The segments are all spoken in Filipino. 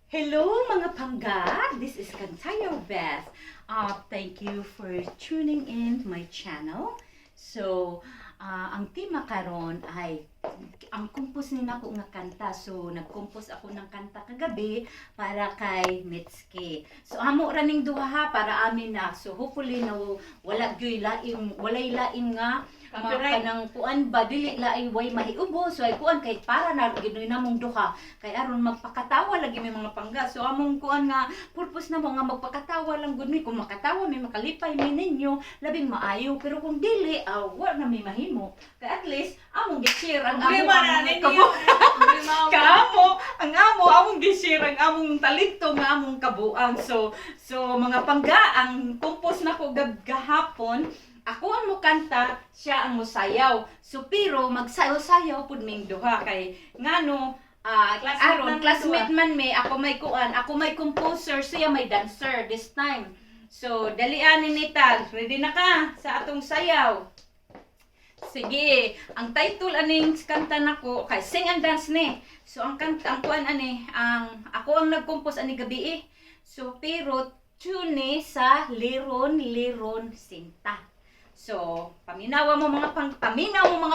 Hello mga pangga! This is Kantayo Beth. Thank you for tuning in my channel. So, ang tema karon ay ang compose ni nako nga kanta. So, nag-compose ako ng kanta kagabi para kay Mitski. So, amo ra ning duha ha para amin na. So, hopefully na wala gyud laing walay laing nga Copyright. kanang kuan ba dili laing way mahiubo. So, ay kuan kay para na ginoy namong duha. Kay aron magpakatawa lagi may mga pangga. So, among kuan nga purpose namo nga magpakatawa lang gud mi. Kung makatawa may makalipay mi ninyo, labing maayo. Pero kung dili, wa na may mahimo. Kay at least among gi-share ang among gi-share ang among talento nga among kabuang. So mga pangga, ang compose nako gahapon, ako ang mukanta, siya ang musayaw. So pero magsayaw-sayaw pud ming duha kay ngano classmate man me, ako may kuan, ako may composer, siya may dancer this time. So dalian ni Nital, ready na ka sa atong sayaw? Sige, ang title aning kanta nako kay Sing and Dance ni. So ang kanta ang kuan ani, ako ang nag-compose ani gabi eh. So pero tune ni sa Liron Sinta. So paminawa mo mga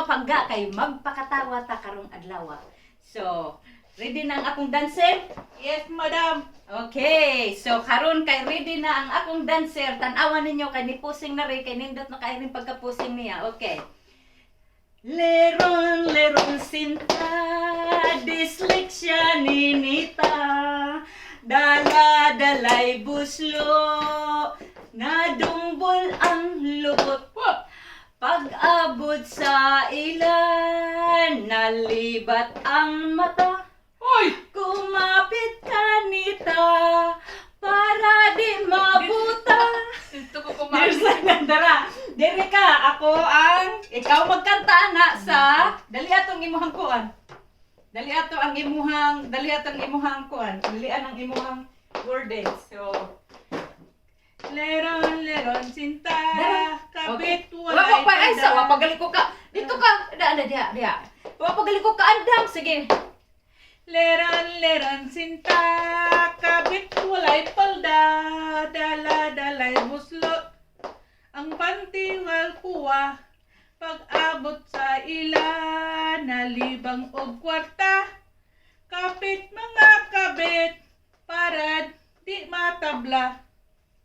pangga kay magpakatawa ta karong adlaw. So ready na ang akong dancer? Yes, madam. Okay, so karon kay ready na ang akong dancer. Tan-awan ninyo kay ni pusing na rin, kay nindot na kay rin pagka-pusing niya. Okay. Leron Sinta, dislexia ni Nita, dala-dalay buslo, nadumbol ang lubot. Pag-abot sa ilan, nalibat ang mata. Hoy! Kumapit ka Nita, para di mabuta. Ito ko kumain. Dara, dire ka, ikaw magkanta na sa, dali atong imuhang kuan. Dali atong imuhang kuan. Dalian ang imuhang words. So, Leron Sinta, kabit wala pa ay sa tanda. wapagaliko ka. Dito ka, diha. Wapagaliko ka andam, sige. Leron Sinta, kabit walay palda, dala-dalay buslo. Ang pantingal kuwa, pag-abot sa ilan, nalibang og kwarta. Kapit mga kabit, para di matabla.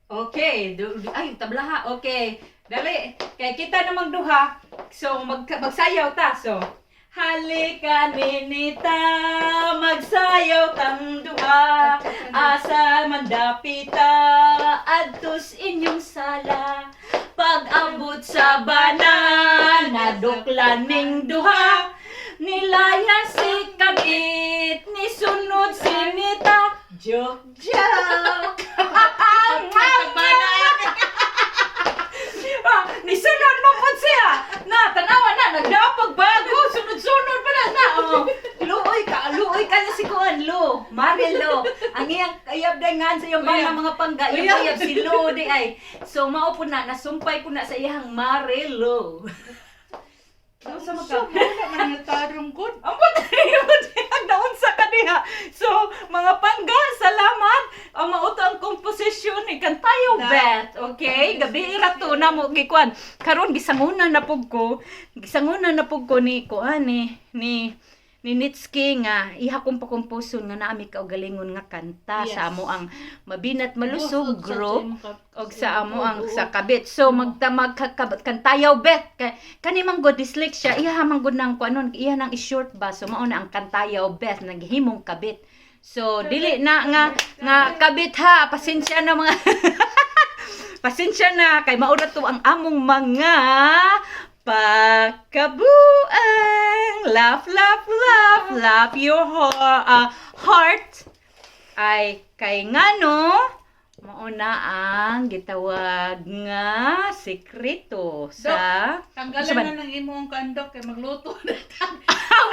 Okay, ay tablaha. Okay. Dali, kay kita namang duha. So magsayaw ta. So halika Ninita, magsayaw tang duha. Asa man dapita, adtos inyong sala. Pag-abot sa bana, naduklan ning duha. Nilaya si kabit, nisunod si Nita. Joke. Nisunod mo po siya. Na, tanawa na, nagdapag bago, sunod-sunod pa na. Luoy ka na si Kuan, Lu. Marilo. Ang iyang kayab dangan sa iyong mga pangga, yung kayab si Lu di ay. So, mao po na, nasumpay po na sa iyang Marilo. Ano sa magkakita, manangatadrong good. Ang patayo ang naunsa ka diha. So, mga pangga, salamat. Ang mauto ang komposisyon ni Kantayo Beth. Okay? Gabi ira to na mo gikuan. Karon gisangunan na pug ko. Ni kuan ni Nitski nga iha kong pakomposon nga naami kaugalingon nga kanta sa amo ang Mabinat Malusog group og sa amo ang sa kabit. So magdamag Kantayaw Beth kani man go dyslexia iha man gud nang kuanon iha nang i-short ba so mao na ang Kantayaw Beth naghimong kabit. So dili na nga kabit ha, pasensya na mga pasensya na kay mao na to ang among mga pagkabuang. Laugh your heart. Ay kay ngano mauna ang gitawag nga sekreto sa Tanggalan na ng imong kandok kay magluto na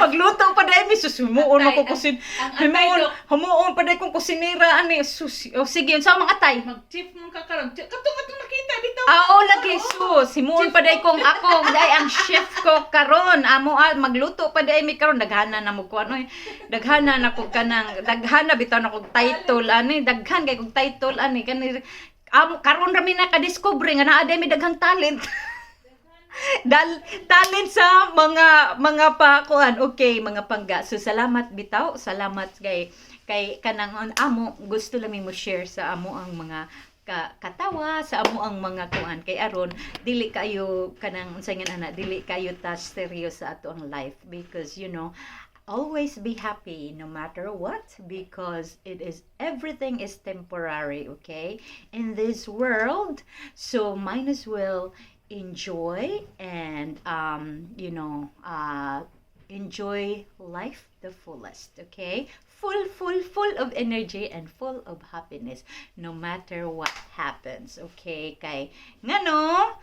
magluto pa dai mi susumuon ako kusin. ang atay Humuon pa dai kong kusinira ani. O sige, unsa mga atay? mag-chip mong kakaroon. Katong nakita bitaw Oo lagi sus, himuon pa day kong ako, day ang chef ko karon. Amo magluto pa day mi karon daghana na mo ko ano, daghana na ko kanang daghana bitaw na kog title ani, daghan kay kog title ani kani karon ra mi naka-discover nga naa day mi daghang talent. Talent sa mga pakuan. Okay, mga pangga. So salamat bitaw, salamat kay kanang amo gusto lang mo share sa amo ang mga katawa sa amo ang mga kuan kay aron dili kayo kanang unsay nga ana dili kayo ta serious sa ato ang life because you know always be happy no matter what because everything is temporary, okay, in this world. So might as well enjoy and enjoy life the fullest, okay? Full of energy and full of happiness no matter what happens, okay? Kay ngano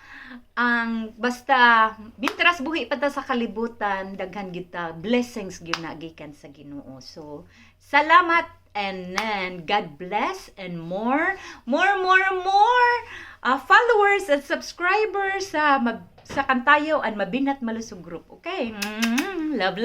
ang basta bintras buhi pa ta sa kalibutan daghan gyud ta blessings gyud na gikan sa Ginoo. So salamat and then God bless and more followers and subscribers sa Kantayo and Mabinat Malusog Group, okay? Love